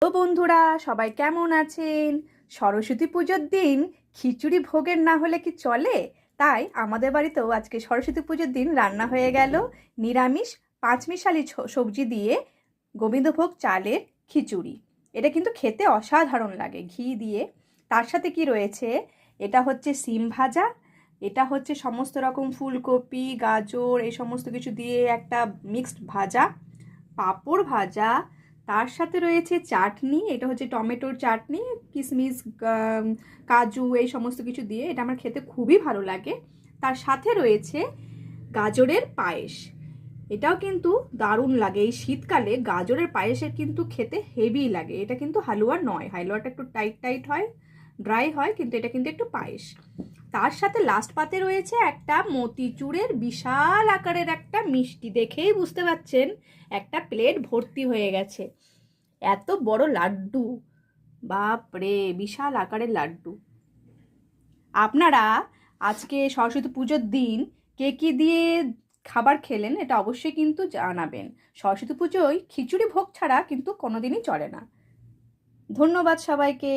তো বন্ধুরা, সবাই কেমন আছেন? সরস্বতী পুজোর দিন খিচুড়ি ভোগের না হলে কি চলে? তাই আমাদের বাড়িতেও আজকে সরস্বতী পুজোর দিন রান্না হয়ে গেল নিরামিষ পাঁচমিশালি সবজি দিয়ে গোবিন্দভোগ চালের খিচুড়ি। এটা কিন্তু খেতে অসাধারণ লাগে ঘি দিয়ে। তার সাথে কি রয়েছে? এটা হচ্ছে সিম ভাজা, এটা হচ্ছে সমস্ত রকম ফুলকপি গাজর এই সমস্ত কিছু দিয়ে একটা মিক্সড ভাজা, পাঁপড় ভাজা, তার সাথে রয়েছে চাটনি, এটা হচ্ছে টমেটোর চাটনি, কিশমিশ কাজু এই সমস্ত কিছু দিয়ে। এটা আমার খেতে খুবই ভালো লাগে। তার সাথে রয়েছে গাজরের পায়েস, এটাও কিন্তু দারুণ লাগে। এই শীতকালে গাজরের পায়েসের কিন্তু খেতে হেভি লাগে। এটা কিন্তু হালুয়া নয়, হালুয়াটা একটু টাইট টাইট হয়, ড্রাই হয়, কিন্তু এটা কিন্তু একটু পায়েস। তার সাথে লাস্ট পাতে রয়েছে একটা মতিচুরের বিশাল আকারের একটা মিষ্টি। দেখেই বুঝতে পারছেন একটা প্লেট ভর্তি হয়ে গেছে। এত বড় লাড্ডু, বাপরে, বিশাল আকারের লাড্ডু। আপনারা আজকে সরস্বতী পুজোর দিন কে কী দিয়ে খাবার খেলেন এটা অবশ্যই কিন্তু জানাবেন। সরস্বতী পুজোয় খিচুড়ি ভোগ ছাড়া কিন্তু কোনোদিনই চলে না। ধন্যবাদ সবাইকে।